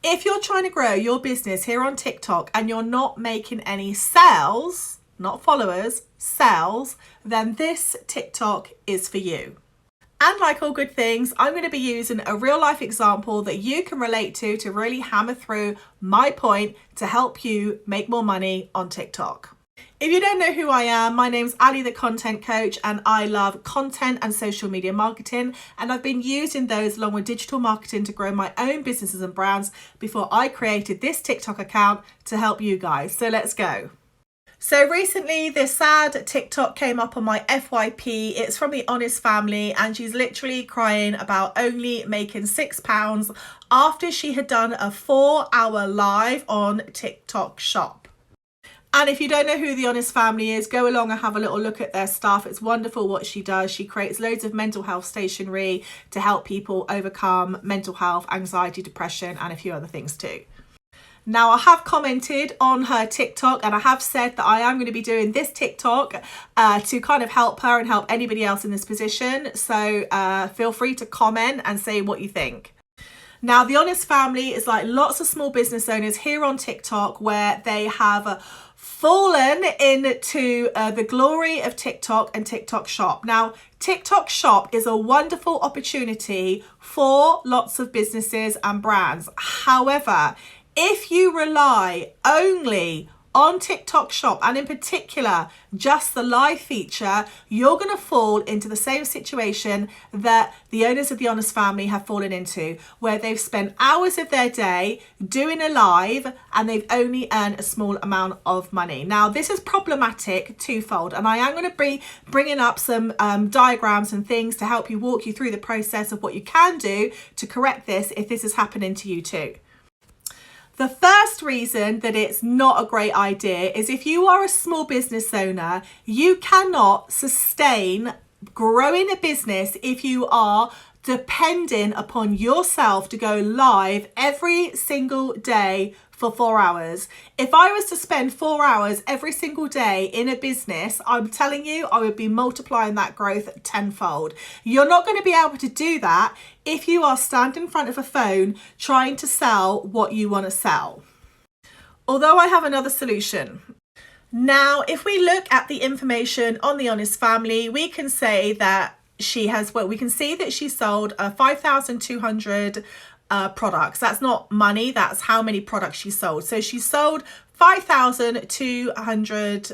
If you're trying to grow your business here on TikTok and you're not making any sales, not followers, sales, then this TikTok is for you. And like all good things, I'm going to be using a real life example that you can relate to really hammer through my point to help you make more money on TikTok. If you don't know who I am, my name's Ali, the content coach, and I love content and social media marketing. And I've been using those along with digital marketing to grow my own businesses and brands before I created this TikTok account to help you guys. So let's go. So recently this sad TikTok came up on my FYP. It's from the Honest family and she's literally crying about only making £6 after she had done a 4-hour live on TikTok shop. And if you don't know who the Honest family is, go along and have a little look at their stuff. It's wonderful what she does. She creates loads of mental health stationery to help people overcome mental health, anxiety, depression, and a few other things too. Now, I have commented on her TikTok and I have said that I am going to be doing this TikTok to kind of help her and help anybody else in this position. So feel free to comment and say what you think. Now, the Honest family is like lots of small business owners here on TikTok where they have fallen into the glory of TikTok and TikTok shop. Now, TikTok shop is a wonderful opportunity for lots of businesses and brands. However, if you rely only on TikTok shop and in particular just the live feature, you're going to fall into the same situation that the owners of the Honest family have fallen into, where they've spent hours of their day doing a live and they've only earned a small amount of money. Now, this is problematic twofold, and I am going to be bringing up some diagrams and things to help you walk you through the process of what you can do to correct this if this is happening to you too. The first reason that it's not a great idea is if you are a small business owner, you cannot sustain growing a business if you are depending upon yourself to go live every single day for 4 hours. If I was to spend 4 hours every single day in a business, I'm telling you, I would be multiplying that growth tenfold. You're not going to be able to do that if you are standing in front of a phone trying to sell what you want to sell. Although I have another solution. Now, if we look at the information on the Honest family, we can say that we can see that she sold 5,200 products. That's not money, that's how many products she sold. So she sold 5,200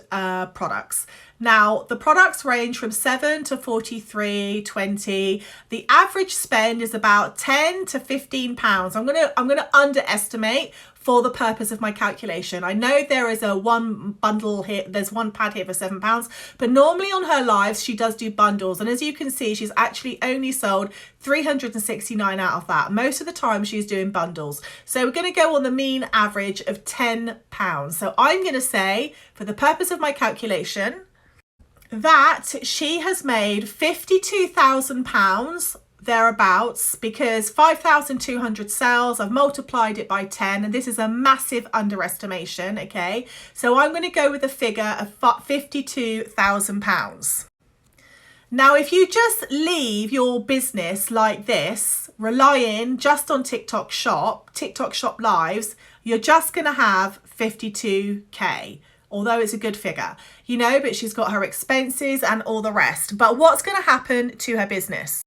products. Now, the products range from 7 to 43.20. The average spend is about 10 to 15 pounds. I'm gonna underestimate for the purpose of my calculation. I know there is one bundle here, there's one pad here for £7, but normally on her lives she does do bundles, and as you can see, she's actually only sold 369 out of that. Most of the time she's doing bundles. So we're going to go on the mean average of £10. So I'm going to say, for the purpose of my calculation, that she has made £52,000 thereabouts, because 5,200 sales, I've multiplied it by 10, and this is a massive underestimation. Okay, so I'm going to go with a figure of £52,000. Now, if you just leave your business like this, relying just on TikTok shop lives, you're just going to have 52k. Although it's a good figure, you know, but she's got her expenses and all the rest. But what's going to happen to her business?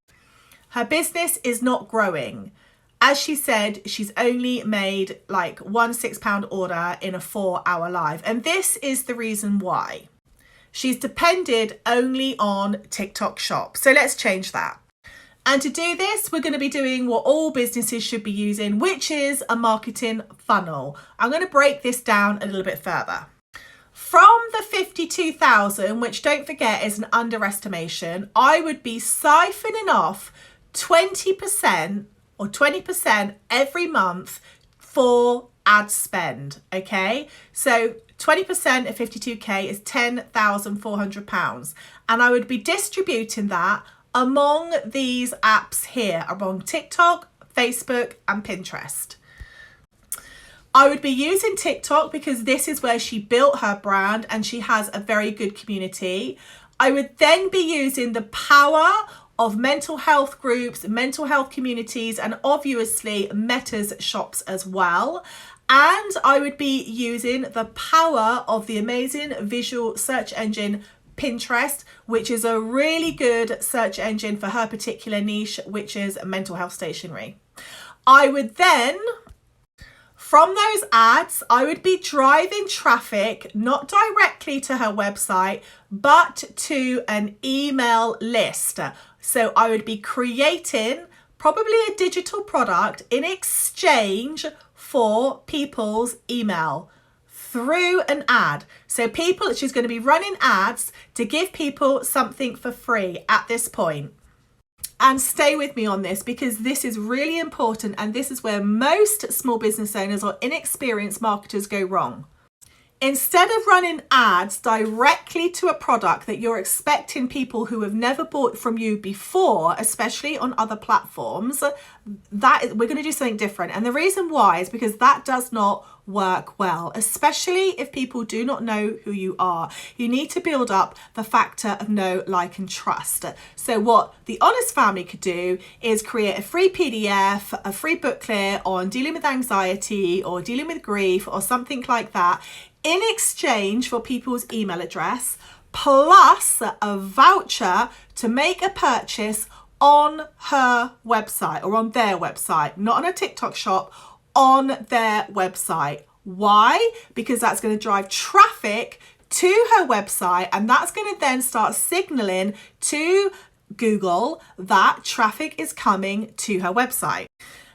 Her business is not growing. As she said, she's only made like one £6 order in a 4-hour live. And this is the reason why. She's depended only on TikTok shop. So let's change that. And to do this, we're going to be doing what all businesses should be using, which is a marketing funnel. I'm going to break this down a little bit further. From the 52,000, which don't forget is an underestimation, I would be siphoning off 20% or 20% every month for ad spend. Okay, so 20% of 52k is £10,400, and I would be distributing that among these apps here, among TikTok, Facebook and Pinterest. I would be using TikTok because this is where she built her brand and she has a very good community. I would then be using the power of mental health groups, mental health communities, and obviously Meta's shops as well. And I would be using the power of the amazing visual search engine Pinterest, which is a really good search engine for her particular niche, which is mental health stationery. I would then, from those ads, I would be driving traffic, not directly to her website, but to an email list. So I would be creating probably a digital product in exchange for people's email through an ad. So she's going to be running ads to give people something for free at this point. And stay with me on this, because this is really important, and this is where most small business owners or inexperienced marketers go wrong. Instead of running ads directly to a product that you're expecting people who have never bought from you before, especially on other platforms, we're going to do something different. And the reason why is because that does not work well, especially if people do not know who you are. You need to build up the factor of know, like, and trust. So what the Honest family could do is create a free PDF, a free booklet on dealing with anxiety or dealing with grief or something like that, in exchange for people's email address, plus a voucher to make a purchase on her website or on their website, not on a TikTok shop, on their website. Why? Because that's going to drive traffic to her website, and that's going to then start signaling to Google that traffic is coming to her website.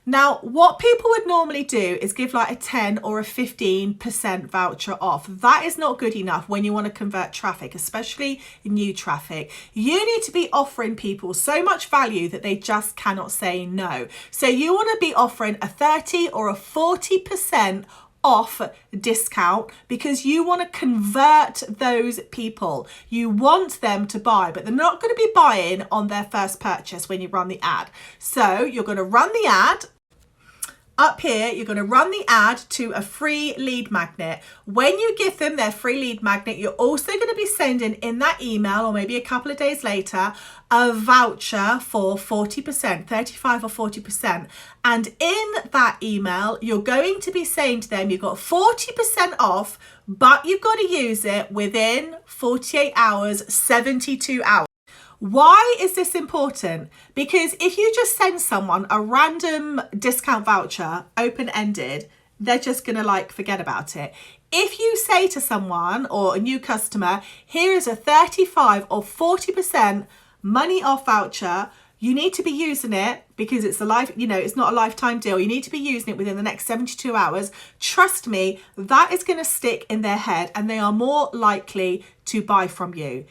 Now, what people would normally do is give like a 10 or a 15% voucher off. That is not good enough when you want to convert traffic, especially new traffic. You need to be offering people so much value that they just cannot say no. So you want to be offering a 30 or a 40% off discount, because you want to convert those people. You want them to buy, but they're not going to be buying on their first purchase when you run the ad. So you're going to run the ad. Up here, you're going to run the ad to a free lead magnet. When you give them their free lead magnet, you're also going to be sending in that email, or maybe a couple of days later, a voucher for 40%, 35 or 40%. And in that email, you're going to be saying to them, you've got 40% off, but you've got to use it within 48 hours, 72 hours. Why is this important? Because if you just send someone a random discount voucher, open-ended, they're just going to like forget about it. If you say to someone or a new customer, here is a 35 or 40% money off voucher, you need to be using it because it's it's not a lifetime deal. You need to be using it within the next 72 hours. Trust me, that is going to stick in their head, and they are more likely to buy from you.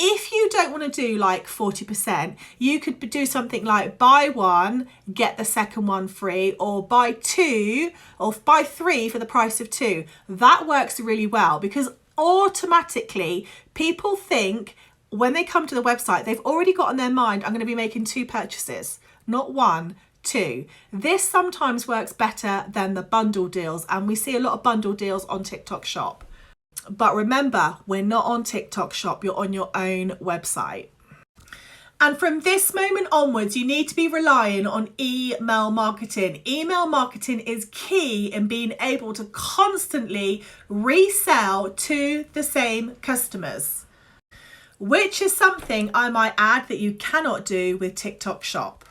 If you don't want to do like 40%, you could do something like buy one, get the second one free, or buy two, or buy three for the price of two. That works really well, because automatically people think when they come to the website, they've already got in their mind, I'm going to be making two purchases, not one, two. This sometimes works better than the bundle deals, and we see a lot of bundle deals on TikTok Shop. But remember, we're not on TikTok Shop, you're on your own website. And from this moment onwards, you need to be relying on email marketing. Email marketing is key in being able to constantly resell to the same customers, which is something I might add that you cannot do with TikTok Shop.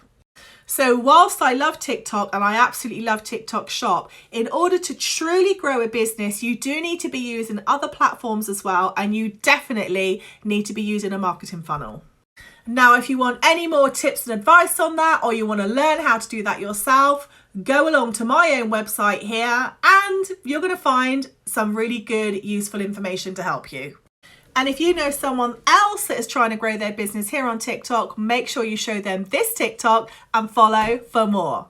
So whilst I love TikTok and I absolutely love TikTok Shop, in order to truly grow a business, you do need to be using other platforms as well, and you definitely need to be using a marketing funnel. Now, if you want any more tips and advice on that, or you want to learn how to do that yourself, go along to my own website here and you're going to find some really good, useful information to help you. And if you know someone else that is trying to grow their business here on TikTok, make sure you show them this TikTok and follow for more.